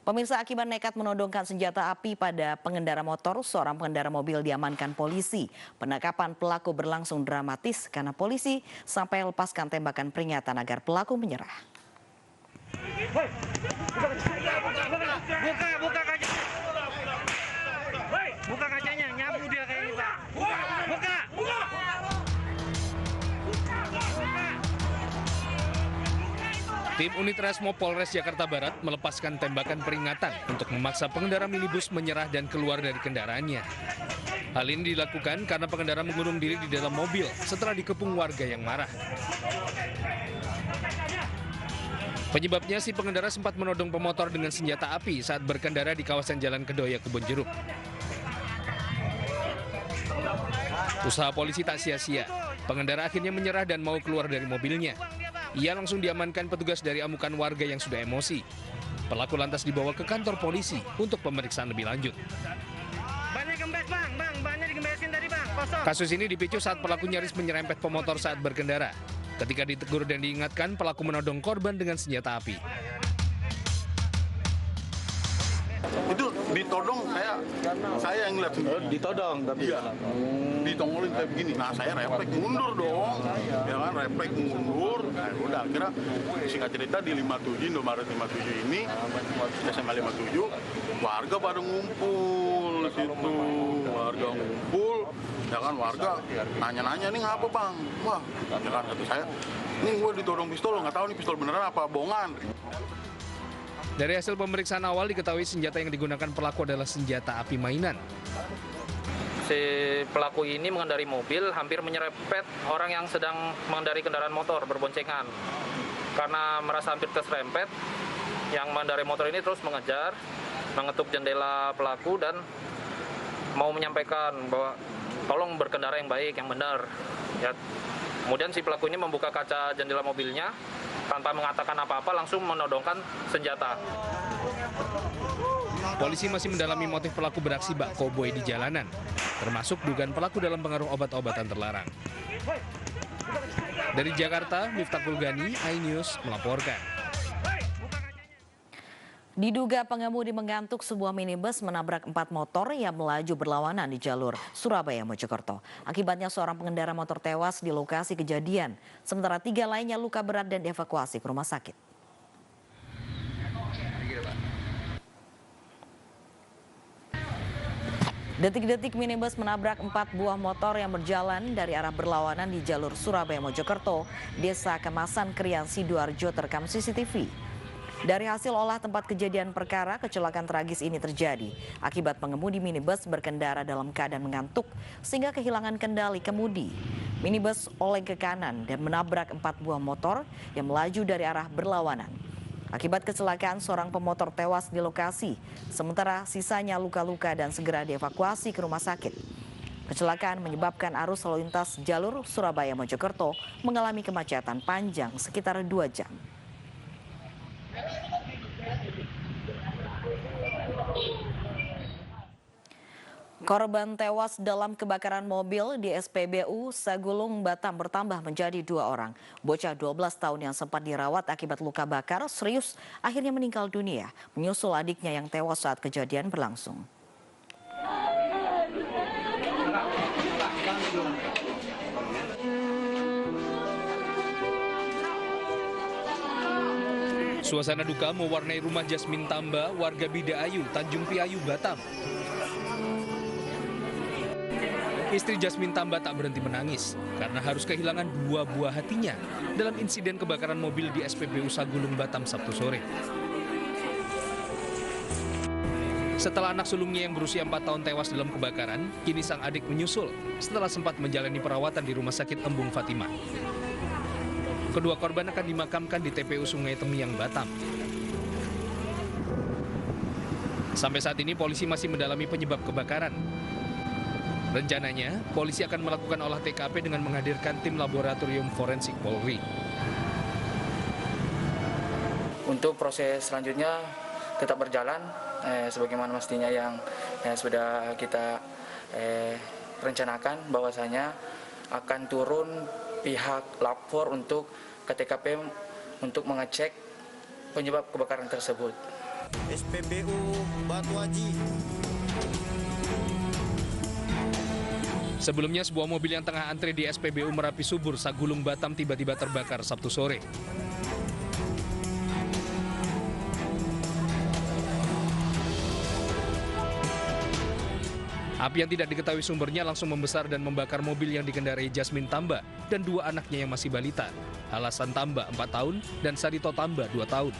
Pemirsa, akibat nekat menodongkan senjata api pada pengendara motor, seorang pengendara mobil diamankan polisi. Penangkapan pelaku berlangsung dramatis karena polisi sampai lepaskan tembakan peringatan agar pelaku menyerah. Buka kacanya, nyabu dia kayak ini, Pak. Buka. Tim Unit Resmo Polres Jakarta Barat melepaskan tembakan peringatan untuk memaksa pengendara minibus menyerah dan keluar dari kendaraannya. Hal ini dilakukan karena pengendara mengurung diri di dalam mobil setelah dikepung warga yang marah. Penyebabnya si pengendara sempat menodong pemotor dengan senjata api saat berkendara di kawasan Jalan Kedoya, Kebonjeruk. Usaha polisi tak sia-sia. Pengendara akhirnya menyerah dan mau keluar dari mobilnya. Ia langsung diamankan petugas dari amukan warga yang sudah emosi. Pelaku lantas dibawa ke kantor polisi untuk pemeriksaan lebih lanjut. Bannya gembes, Bang. Bannya digembesin tadi, Bang. Kosong. Kasus ini dipicu saat pelaku nyaris menyerempet pemotor saat berkendara. Ketika ditegur dan diingatkan, pelaku menodong korban dengan senjata api. Itu ditodong, saya yang lihat sendiri. Ditodong tapi iya, ditongolin kayak begini. Nah, saya refleks mundur dong, ya kan, refleks mundur. Nah, udah akhirnya singkat cerita di 57, Indomaret 57 ini, SMA 57, warga pada ngumpul di situ, ya kan, warga nanya-nanya, nih ngapa bang? Wah, ya kan, kata saya, nih gue ditodong pistol, nggak tahu nih pistol beneran apa bohongan. Dari hasil pemeriksaan awal diketahui senjata yang digunakan pelaku adalah senjata api mainan. Si pelaku ini mengendari mobil hampir menyerempet orang yang sedang mengendari kendaraan motor berboncengan. Karena merasa hampir terserempet, yang mengendari motor ini terus mengejar, mengetuk jendela pelaku dan mau menyampaikan bahwa tolong berkendara yang baik, yang benar. Ya. Kemudian si pelaku ini membuka kaca jendela mobilnya, tanpa mengatakan apa-apa langsung menodongkan senjata. Polisi masih mendalami motif pelaku beraksi bak koboi di jalanan, termasuk dugaan pelaku dalam pengaruh obat-obatan terlarang. Dari Jakarta, Miftahul Gani, iNews melaporkan. Diduga pengemudi mengantuk, sebuah minibus menabrak 4 motor yang melaju berlawanan di jalur Surabaya-Mojokerto. Akibatnya seorang pengendara motor tewas di lokasi kejadian, sementara 3 lainnya luka berat dan dievakuasi ke rumah sakit. Detik-detik minibus menabrak 4 buah motor yang berjalan dari arah berlawanan di jalur Surabaya-Mojokerto, Desa Kemasan, Krian, Sidoarjo terekam CCTV. Dari hasil olah tempat kejadian perkara, kecelakaan tragis ini terjadi akibat pengemudi minibus berkendara dalam keadaan mengantuk sehingga kehilangan kendali kemudi. Minibus oleng ke kanan dan menabrak 4 buah motor yang melaju dari arah berlawanan. Akibat kecelakaan, seorang pemotor tewas di lokasi, sementara sisanya luka-luka dan segera dievakuasi ke rumah sakit. Kecelakaan menyebabkan arus lalu lintas jalur Surabaya-Mojokerto mengalami kemacetan panjang sekitar 2 jam. Korban tewas dalam kebakaran mobil di SPBU Sagulung, Batam bertambah menjadi 2 orang. Bocah 12 tahun yang sempat dirawat akibat luka bakar serius akhirnya meninggal dunia, menyusul adiknya yang tewas saat kejadian berlangsung. Suasana duka mewarnai rumah Jasmin Tamba, warga Bida Ayu, Tanjung Piayu, Batam. Istri Jasmin Tamba tak berhenti menangis karena harus kehilangan 2 buah hatinya dalam insiden kebakaran mobil di SPBU Sagulung, Batam Sabtu sore. Setelah anak sulungnya yang berusia 4 tahun tewas dalam kebakaran, kini sang adik menyusul setelah sempat menjalani perawatan di Rumah Sakit Embung Fatimah. Kedua korban akan dimakamkan di TPU Sungai Temiang, Batam. Sampai saat ini polisi masih mendalami penyebab kebakaran. Rencananya, polisi akan melakukan olah TKP dengan menghadirkan tim laboratorium forensik Polri. Untuk proses selanjutnya tetap berjalan sebagaimana mestinya yang sudah kita rencanakan, bahwasanya akan turun pihak lapor untuk ke TKP untuk mengecek penyebab kebakaran tersebut. SPBU Batu Haji. Sebelumnya sebuah mobil yang tengah antre di SPBU Merapi Subur, Sagulung, Batam tiba-tiba terbakar Sabtu sore. Api yang tidak diketahui sumbernya langsung membesar dan membakar mobil yang dikendarai Jasmine Tamba dan dua anaknya yang masih balita, Halasan Tamba 4 tahun dan Sarito Tamba 2 tahun.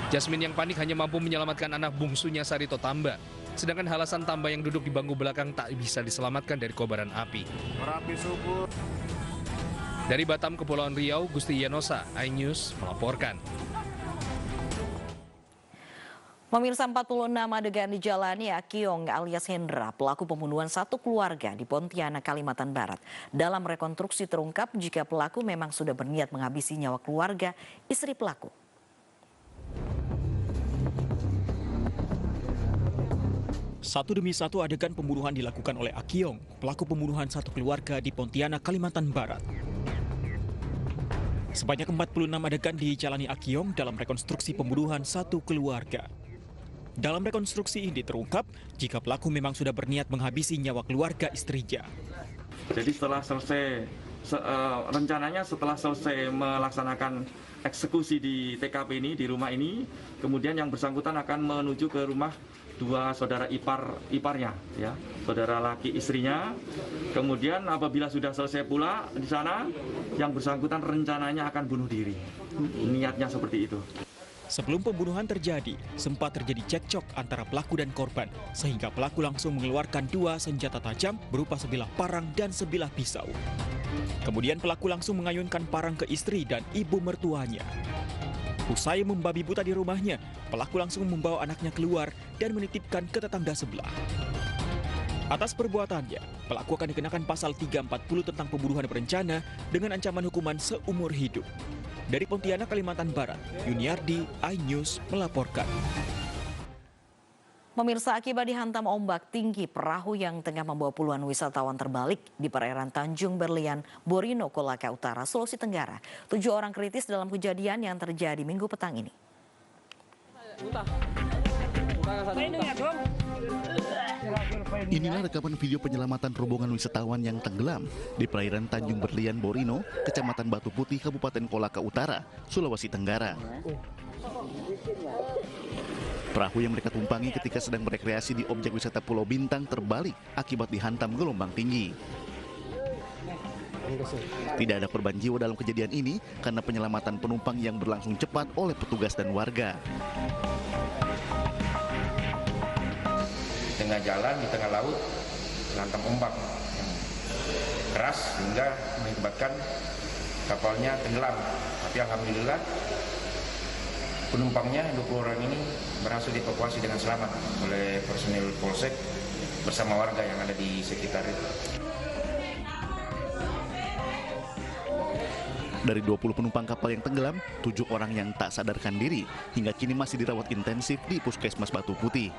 Jasmine yang panik hanya mampu menyelamatkan anak bungsunya Sarito Tamba, sedangkan Halasan Tamba yang duduk di bangku belakang tak bisa diselamatkan dari kobaran api. Merapi Subur. Dari Batam, Kepulauan Riau, Gusti Yanosa, iNews melaporkan. Pemirsa, 46 adegan dijalani Akiong alias Hendra, pelaku pembunuhan satu keluarga di Pontianak, Kalimantan Barat. Dalam rekonstruksi terungkap jika pelaku memang sudah berniat menghabisi nyawa keluarga istri pelaku. Satu demi satu adegan pembunuhan dilakukan oleh Akiong, pelaku pembunuhan satu keluarga di Pontianak, Kalimantan Barat. Sebanyak 46 adegan dijalani Akiong dalam rekonstruksi pembunuhan satu keluarga. Dalam rekonstruksi ini terungkap jika pelaku memang sudah berniat menghabisi nyawa keluarga istrinya. Jadi setelah selesai, rencananya setelah selesai melaksanakan eksekusi di TKP ini, di rumah ini, kemudian yang bersangkutan akan menuju ke rumah dua saudara iparnya, ya, saudara laki istrinya. Kemudian apabila sudah selesai pula di sana, yang bersangkutan rencananya akan bunuh diri. Niatnya seperti itu. Sebelum pembunuhan terjadi, sempat terjadi cekcok antara pelaku dan korban, sehingga pelaku langsung mengeluarkan dua senjata tajam berupa sebilah parang dan sebilah pisau. Kemudian pelaku langsung mengayunkan parang ke istri dan ibu mertuanya. Usai membabi buta di rumahnya, pelaku langsung membawa anaknya keluar dan menitipkan ke tetangga sebelah. Atas perbuatannya, pelaku akan dikenakan pasal 340 tentang pembunuhan berencana dengan ancaman hukuman seumur hidup. Dari Pontianak, Kalimantan Barat, Yuniardi, iNews melaporkan. Pemirsa, akibat dihantam ombak tinggi, perahu yang tengah membawa puluhan wisatawan terbalik di perairan Tanjung Berlian, Borino, Kolaka Utara, Sulawesi Tenggara. 7 orang kritis dalam kejadian yang terjadi Minggu petang ini. Inilah rekaman video penyelamatan rombongan wisatawan yang tenggelam di perairan Tanjung Berlian, Borino, Kecamatan Batu Putih, Kabupaten Kolaka Utara, Sulawesi Tenggara. Perahu yang mereka tumpangi ketika sedang berekreasi di objek wisata Pulau Bintang terbalik akibat dihantam gelombang tinggi. Tidak ada korban jiwa dalam kejadian ini karena penyelamatan penumpang yang berlangsung cepat oleh petugas dan warga. Tengah jalan di tengah laut lantam ombak yang keras sehingga mengakibatkan kapalnya tenggelam. Tapi alhamdulillah penumpangnya 20 orang ini berhasil dievakuasi dengan selamat oleh personil Polsek bersama warga yang ada di sekitar itu. Dari 20 penumpang kapal yang tenggelam, 7 orang yang tak sadarkan diri hingga kini masih dirawat intensif di Puskesmas Batu Putih.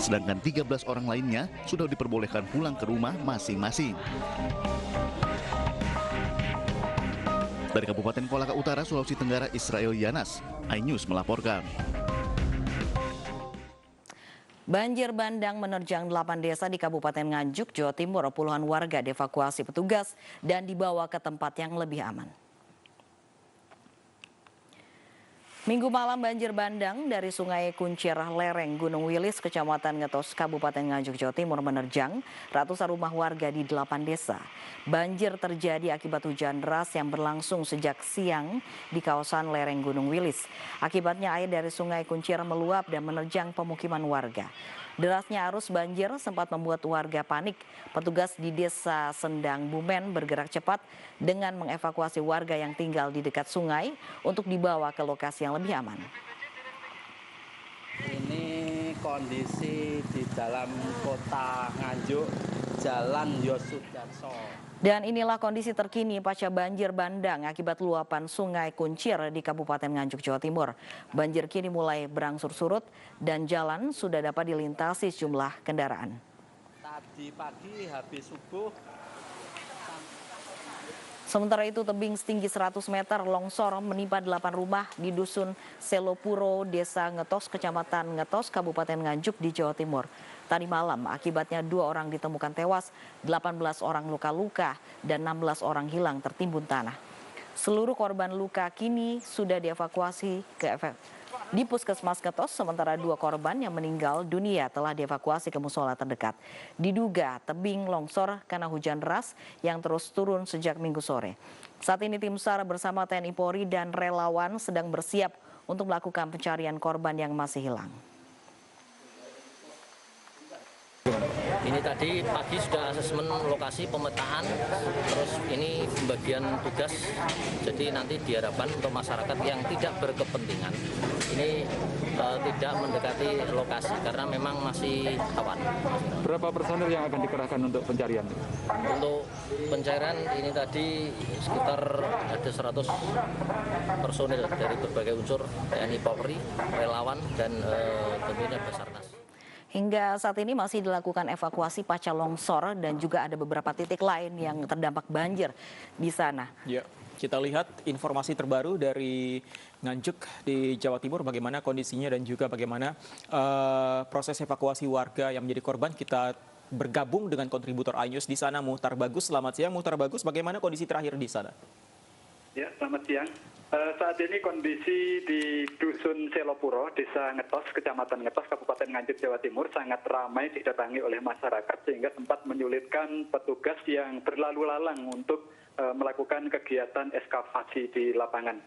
Sedangkan 13 orang lainnya sudah diperbolehkan pulang ke rumah masing-masing. Dari Kabupaten Kolaka Utara, Sulawesi Tenggara, Israel Yanas, iNews melaporkan. Banjir bandang menerjang 8 desa di Kabupaten Nganjuk, Jawa Timur. Puluhan warga dievakuasi petugas dan dibawa ke tempat yang lebih aman. Minggu malam banjir bandang dari Sungai Kuncir lereng Gunung Wilis, Kecamatan Ngetos, Kabupaten Nganjuk, Jawa Timur menerjang ratusan rumah warga di 8 desa. Banjir terjadi akibat hujan deras yang berlangsung sejak siang di kawasan lereng Gunung Wilis. Akibatnya air dari Sungai Kuncir meluap dan menerjang pemukiman warga. Derasnya arus banjir sempat membuat warga panik. Petugas di Desa Sendang Bumen bergerak cepat dengan mengevakuasi warga yang tinggal di dekat sungai untuk dibawa ke lokasi yang lebih aman. Ini kondisi di dalam kota Nganjuk, Jalan Yosudarso. Dan inilah kondisi terkini pasca banjir bandang akibat luapan Sungai Kuncir di Kabupaten Nganjuk, Jawa Timur. Banjir kini mulai berangsur surut dan jalan sudah dapat dilintasi sejumlah kendaraan. Tadi pagi habis subuh. Sementara itu tebing setinggi 100 meter longsor menimpa 8 rumah di Dusun Selopuro, Desa Ngetos, Kecamatan Ngetos, Kabupaten Nganjuk di Jawa Timur. Tadi malam akibatnya 2 orang ditemukan tewas, 18 orang luka-luka, dan 16 orang hilang tertimbun tanah. Seluruh korban luka kini sudah dievakuasi di Puskesmas Ngetos, sementara 2 korban yang meninggal dunia telah dievakuasi ke musola terdekat. Diduga tebing longsor karena hujan deras yang terus turun sejak Minggu sore. Saat ini tim SAR bersama TNI Polri dan relawan sedang bersiap untuk melakukan pencarian korban yang masih hilang. Ini tadi pagi sudah asesmen lokasi pemetaan, terus ini pembagian tugas, jadi nanti diharapkan untuk masyarakat yang tidak berkepentingan ini tidak mendekati lokasi karena memang masih awan. Berapa personil yang akan dikerahkan untuk pencarian? Untuk pencarian ini tadi sekitar ada 100 personil dari berbagai unsur, TNI Polri, relawan, dan tentunya Basarnas. Hingga saat ini masih dilakukan evakuasi pasca longsor dan juga ada beberapa titik lain yang terdampak banjir di sana. Ya, kita lihat informasi terbaru dari Nganjuk di Jawa Timur, bagaimana kondisinya dan juga bagaimana proses evakuasi warga yang menjadi korban. Kita bergabung dengan kontributor iNews di sana, Muhtar Bagus. Selamat siang, Muhtar Bagus. Bagaimana kondisi terakhir di sana? Ya, selamat siang. Saat ini kondisi di Dusun Selopuro, Desa Ngetos, Kecamatan Ngetos, Kabupaten Nganjuk, Jawa Timur sangat ramai didatangi oleh masyarakat sehingga sempat menyulitkan petugas yang berlalu lalang untuk melakukan kegiatan ekskavasi di lapangan.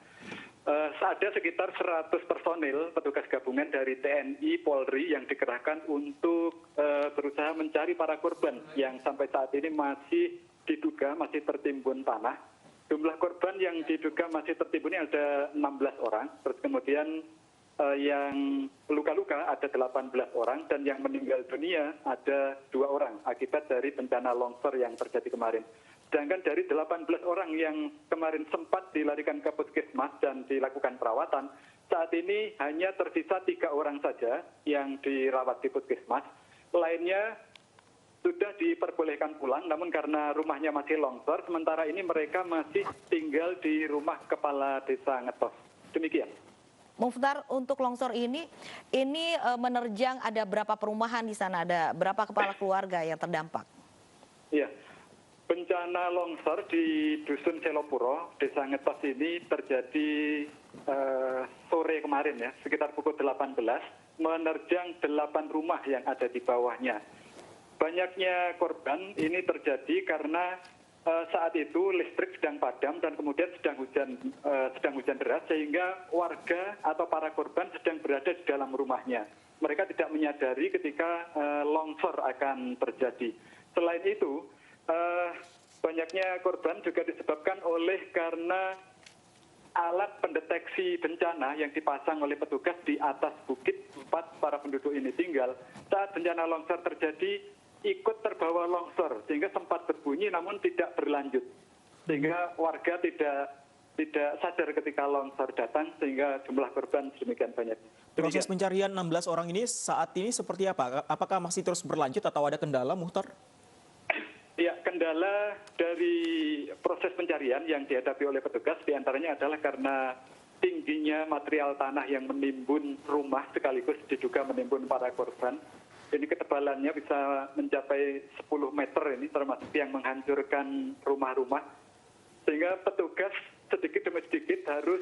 Ada sekitar 100 personil petugas gabungan dari TNI, Polri yang dikerahkan untuk berusaha mencari para korban yang sampai saat ini masih diduga masih tertimbun tanah. Jumlah korban yang diduga masih tertimbun ini ada 16 orang, terus kemudian yang luka-luka ada 18 orang, dan yang meninggal dunia ada 2 orang akibat dari bencana longsor yang terjadi kemarin. Sedangkan dari 18 orang yang kemarin sempat dilarikan ke puskesmas dan dilakukan perawatan, saat ini hanya tersisa 3 orang saja yang dirawat di puskesmas. Lainnya sudah diperbolehkan pulang, namun karena rumahnya masih longsor, sementara ini mereka masih tinggal di rumah Kepala Desa Ngetos. Demikian. Muhtar, untuk longsor ini menerjang ada berapa perumahan di sana? Ada berapa kepala keluarga yang terdampak? Iya, bencana longsor di Dusun Selopuro, Desa Ngetos ini terjadi sore kemarin ya, sekitar pukul 18, menerjang 8 rumah yang ada di bawahnya. Banyaknya korban ini terjadi karena saat itu listrik sedang padam dan kemudian sedang hujan deras, sehingga warga atau para korban sedang berada di dalam rumahnya. Mereka tidak menyadari ketika longsor akan terjadi. Selain itu, banyaknya korban juga disebabkan oleh karena alat pendeteksi bencana yang dipasang oleh petugas di atas bukit tempat para penduduk ini tinggal. Saat bencana longsor terjadi, ikut terbawa longsor sehingga sempat berbunyi namun tidak berlanjut, sehingga warga tidak sadar ketika longsor datang sehingga jumlah korban sedemikian banyak. Proses pencarian 16 orang ini saat ini seperti apa? Apakah masih terus berlanjut atau ada kendala, Muhtar? Ya, kendala dari proses pencarian yang dihadapi oleh petugas diantaranya adalah karena tingginya material tanah yang menimbun rumah sekaligus diduga menimbun para korban. Ini ketebalannya bisa mencapai 10 meter ini, termasuk yang menghancurkan rumah-rumah. Sehingga petugas sedikit demi sedikit harus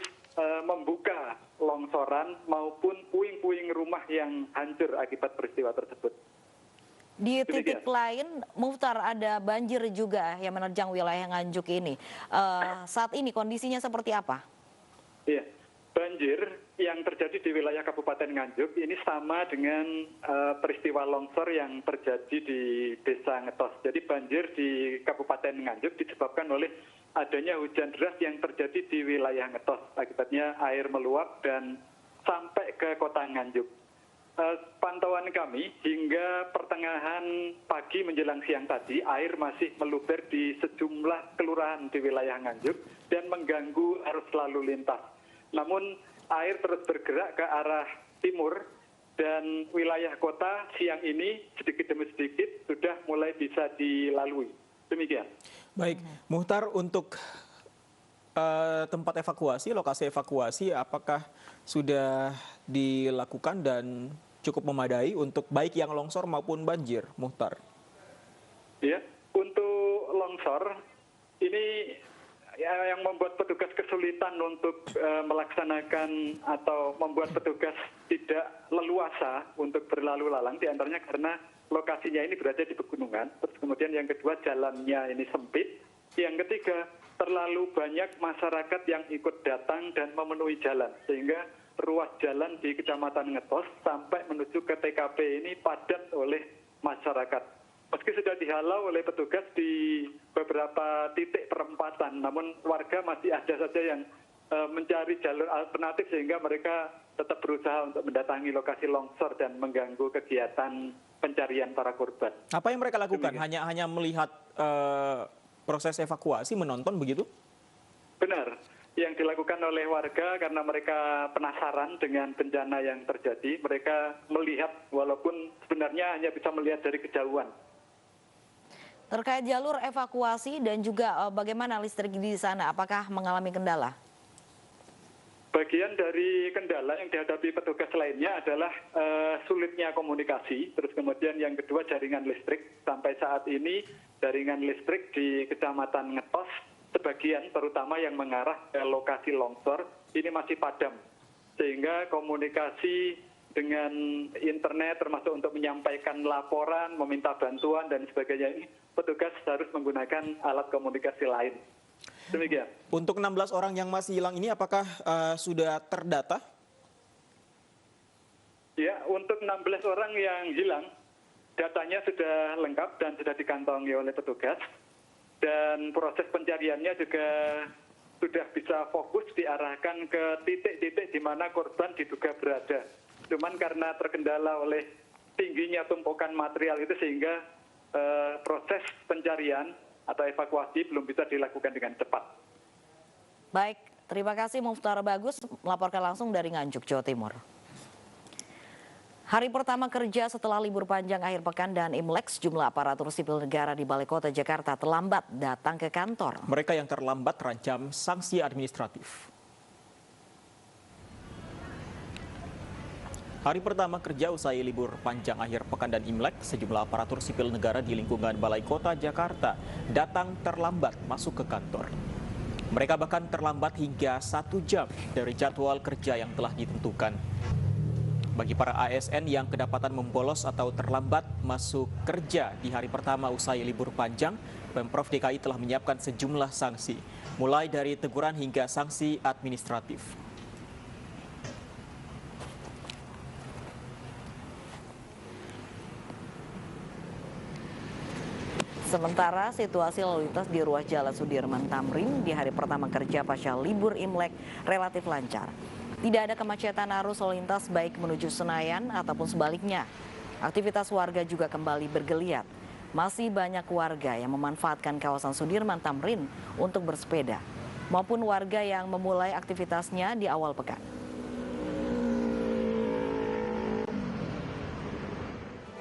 membuka longsoran maupun puing-puing rumah yang hancur akibat peristiwa tersebut. Di titik lain, Muhtar, ada banjir juga yang menerjang wilayah Nganjuk ini. Saat ini kondisinya seperti apa? Iya, banjir yang terjadi di wilayah Kabupaten Nganjuk ini sama dengan peristiwa longsor yang terjadi di Desa Ngetos. Jadi banjir di Kabupaten Nganjuk disebabkan oleh adanya hujan deras yang terjadi di wilayah Ngetos. Akibatnya air meluap dan sampai ke kota Nganjuk. Pantauan kami hingga pertengahan pagi menjelang siang tadi, air masih meluber di sejumlah kelurahan di wilayah Nganjuk dan mengganggu arus lalu lintas. Namun air terus bergerak ke arah timur dan wilayah kota siang ini sedikit demi sedikit sudah mulai bisa dilalui. Demikian. Baik, Muhtar, untuk tempat evakuasi, lokasi evakuasi, apakah sudah dilakukan dan cukup memadai untuk baik yang longsor maupun banjir, Muhtar? Ya, untuk longsor ini ya, yang membuat petugas kesulitan untuk melaksanakan atau membuat petugas tidak leluasa untuk berlalu lalang, diantaranya karena lokasinya ini berada di pegunungan, terus kemudian yang kedua jalannya ini sempit, yang ketiga terlalu banyak masyarakat yang ikut datang dan memenuhi jalan, sehingga ruas jalan di Kecamatan Ngetos sampai menuju ke TKP ini padat oleh masyarakat. Meski sudah dihalau oleh petugas di beberapa titik perempatan, namun warga masih ada saja yang mencari jalur alternatif sehingga mereka tetap berusaha untuk mendatangi lokasi longsor dan mengganggu kegiatan pencarian para korban. Apa yang mereka lakukan? Hanya melihat proses evakuasi, menonton begitu? Benar. Yang dilakukan oleh warga karena mereka penasaran dengan bencana yang terjadi, mereka melihat walaupun sebenarnya hanya bisa melihat dari kejauhan. Terkait jalur evakuasi dan juga bagaimana listrik di sana, apakah mengalami kendala? Bagian dari kendala yang dihadapi petugas lainnya adalah sulitnya komunikasi, terus kemudian yang kedua jaringan listrik. Sampai saat ini jaringan listrik di Kecamatan Ngetos, sebagian terutama yang mengarah ke lokasi longsor, ini masih padam. Sehingga komunikasi dengan internet termasuk untuk menyampaikan laporan, meminta bantuan dan sebagainya ini, petugas harus menggunakan alat komunikasi lain. Demikian. Untuk 16 orang yang masih hilang ini apakah sudah terdata? Ya, untuk 16 orang yang hilang, datanya sudah lengkap dan sudah dikantongi oleh petugas. Dan proses pencariannya juga sudah bisa fokus diarahkan ke titik-titik di mana korban diduga berada. Cuman karena terkendala oleh tingginya tumpukan material itu sehingga proses pencarian atau evakuasi belum bisa dilakukan dengan cepat. Baik, terima kasih Muhtar Bagus melaporkan langsung dari Nganjuk, Jawa Timur. Hari pertama kerja setelah libur panjang akhir pekan dan Imlek, sejumlah aparatur sipil negara di Balai Kota Jakarta terlambat datang ke kantor. Mereka yang terlambat terancam sanksi administratif. Hari pertama kerja usai libur panjang akhir pekan dan Imlek, sejumlah aparatur sipil negara di lingkungan Balai Kota Jakarta datang terlambat masuk ke kantor. Mereka bahkan terlambat hingga 1 jam dari jadwal kerja yang telah ditentukan. Bagi para ASN yang kedapatan membolos atau terlambat masuk kerja di hari pertama usai libur panjang, Pemprov DKI telah menyiapkan sejumlah sanksi, mulai dari teguran hingga sanksi administratif. Sementara situasi lalu lintas di ruas Jalan Sudirman Tamrin di hari pertama kerja pasca libur Imlek relatif lancar. Tidak ada kemacetan arus lalu lintas baik menuju Senayan ataupun sebaliknya. Aktivitas warga juga kembali bergeliat. Masih banyak warga yang memanfaatkan kawasan Sudirman Tamrin untuk bersepeda, maupun warga yang memulai aktivitasnya di awal pekan.